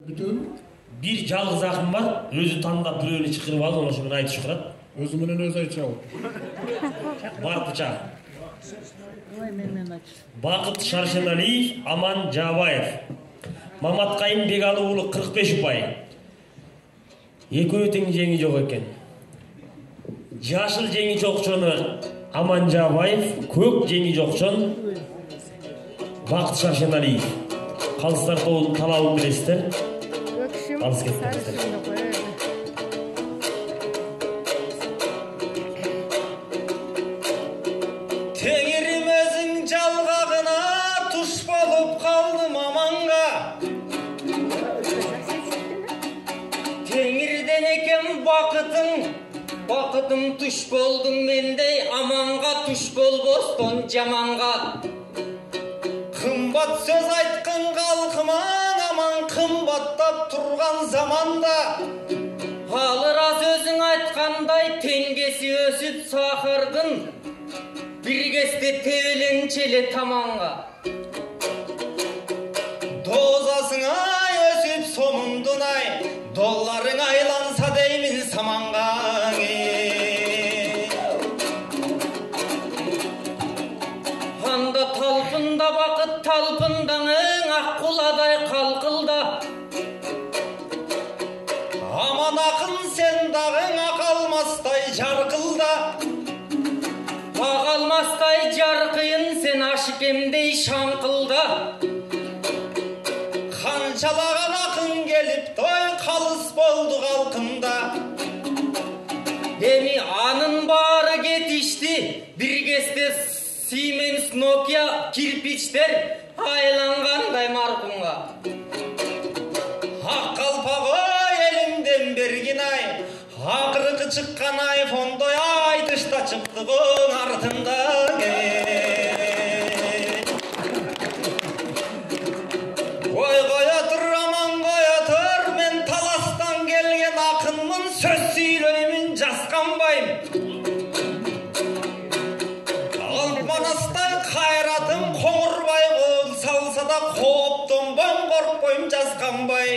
Bir жалгыз акын бар, өзү тандап бирөөнү чакырып алып, ошо менен айтыш турат. Өзү менен өзү айтчабы? Бакытча. Бакыт Шаршеналиев, Аман Жаабаев. Маматкайым Бегалы уулу 45 упай. Экөө тең жеңи жок экен. Жашыл жеңи жокчону Аман Жаабаев, көк жеңи жокчон Бакыт Шаршеналиев. Калыстар тобунун талабын билесиздер. Алыс кетпеңиздер. Теңирим өзүң жалгагына туш болуп калдым аманга. Теңирден экен бакытым туш болдуң мендей аманга туш болбостон жаманга. Кымбат сөз айткан калкыман аман кымбаттап турган заманда. Алыр аз өзүң айткандай теңгеси өсүп сахардын бир кезде тебеленчеле таманга. Дозасыңай өсүп сомундунай долларың айланса деймин саманга. Анда талпында бакыт талпындаңың аккуладай калкылда. Аман акын сен дагың акалмастай жаркылда. Акалмастай жаркыйын сен ашыкемдей шаңкылда. Канчалаган акын келип той калыс болду калкында. Эми анын баары кетишти бир кезде Siemens, Nokia, kirpiçler aylangандай markumga. Ак калпагы элимден бергин ай, акыркы чыккан айфондой айтышта чыктыгың артында. Ой коя тур аман коя тур, мен таластан келген акынмын, сөз сүйлөймүн жасканбайм. Манастай кайратым коңурбай кол салса да кооптонбойм, коркпойм жасканбай.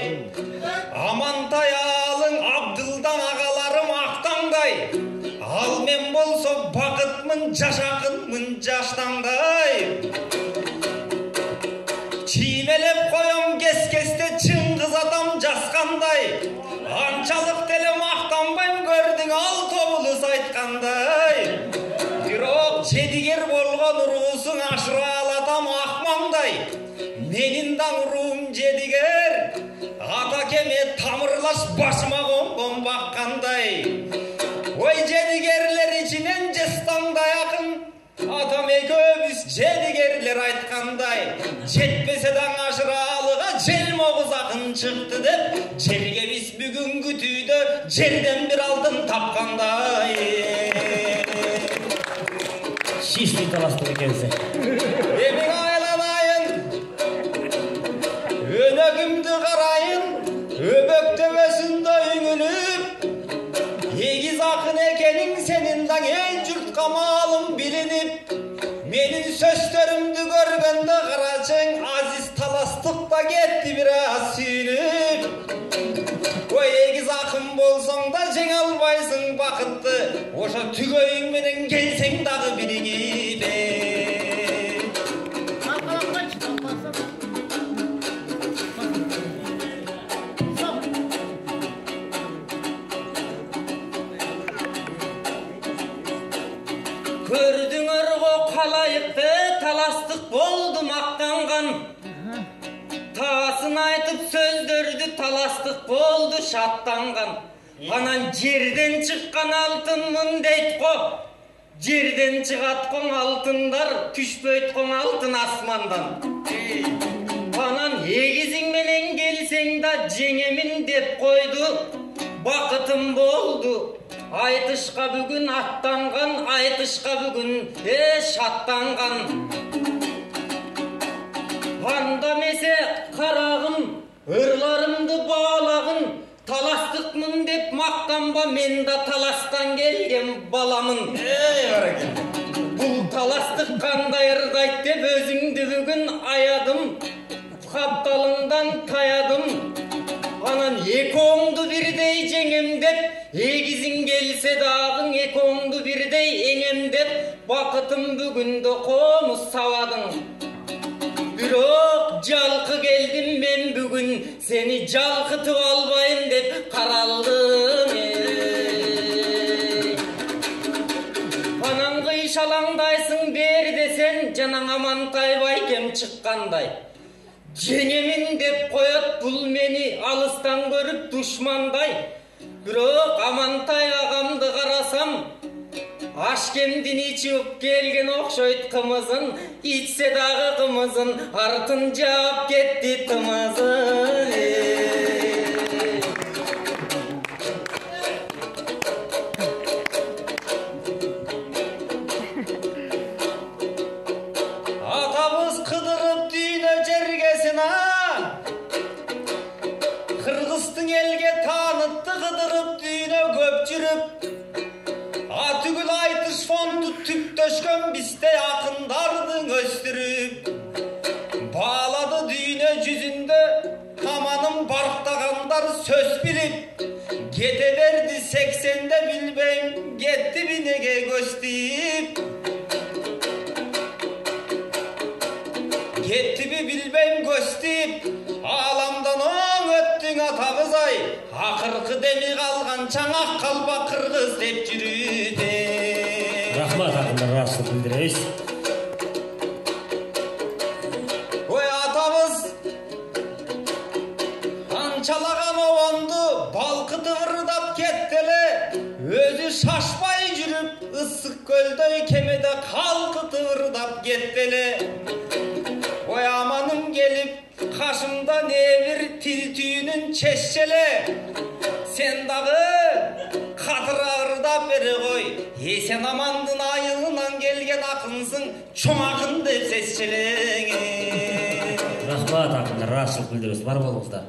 Амантай алың Абдылдан агаларым актаңдай. Ал мен болсо бакытмын, жашакынмын жаштаңдай. Чиймелеп коем кес-кесте чыңгыз атам жаскандай. Анчалык деле мактанбайм, көрдүң ал тобулус айткандай. Бирок жедигер болгон уруусуң ашыра алатам акмаңдай. Менин да уруум жедигер, атакеме тамырлаш башыма конгон баккандай. Ой жедигерлер ичинен жестаңдай акын, атам экөөбүз жедигерлер айткандай. Жетпесе да ашыралыга жел могуз акын чыкты деп, жерге биз бүгүнгү түйдө жерден бир алтын тапкандай. Чистый таластык экенсиң. Эмиң айланайын, өнөгүмдү карайын, өбөктөбөсүндө үңүлүп. Эгиз акын экениң сенин да эл журтка маалым билинип. Менин сөздөрүмдү көргөндө карачың, азиз таластык да кетти бир аз сүйүнүп. Ой эгиз акын болсоң да жеңе албайсың бакытты, ошо түгөйүң менен келсең дагы бириңип. Көрдүңөр го калайыкты таластык болду мактанган. Таасын айтып сөздөрдү таластык болду шаттанган. Анан жерден чыккан алтынмын дейт го. Жерден чыгат коң алтындар, түшпөйт коң алтын асмандан. Анан эгизиң менен келсең да жеңемин деп койду. Бакытым болду. Айтышка бүгүн аттанган, айтышка бүгүн шаттанган. Анда месе карагым, ырларымды баалагын, таластыкмын деп мактанба, мен да таластан келген баламын. Бул таластык кандай ырдайт деп өзүңдү бүгүн аядым. Капталыңдан таядым. итсе дагың экөөңдү бирдей эңемдеп, бакытым бүгүндө комуз сабадың. Бирок жалкы келдим мен бүгүн, сени жалкытып албайм деп каралдым. Анаңгы ишалаңдайсың бери десен, жанаң Амантай байкем чыккандай. Жеңемин деп коет бул мени алыстан көрүп душмандай. Бирок Амантай агамды карасам, ашкемдин ичип келген окшойт кымызын, ичсе дагы кымызын, артын жаап кетти тымызын. Атабыз кыдырып дүйнө жергесин Кыргыздын элге таанытты кыдырып дүйнө көп жүрүп. Түгүл айтыш фонду түптөшкөн бизде акындардын өстүрүп. Баалады дүйнө жүзүндө аманын барктагандар сөз билип. Кете берди 80'de билбейм, кетти бинеге көз тиіп. Кеттиби билбейм көз тиіп, аламдан оң өттүң атабыз ай. Акыркы деми калган чаңак калба кыргыз деп жүрүүдө. Рахмат акындар, ыраазычылык билдиребиз. Ой атабыз анчалаган обонду балкытып ырдап кетти эле. Өзү шашпай жүрүп, ысык көлдөй кемеде калкытып ырдап кетти эле. Ой аманым келип, кашымда не бир тил түйүнүн чешчеле. Сен дагы катыра ырдап бере кой. Сен амандын айылынан келген акынсың, чоң акын деп сезчелең. Рахмат акындар, ыраазычылык билдиребиз. Бар болуңуздар.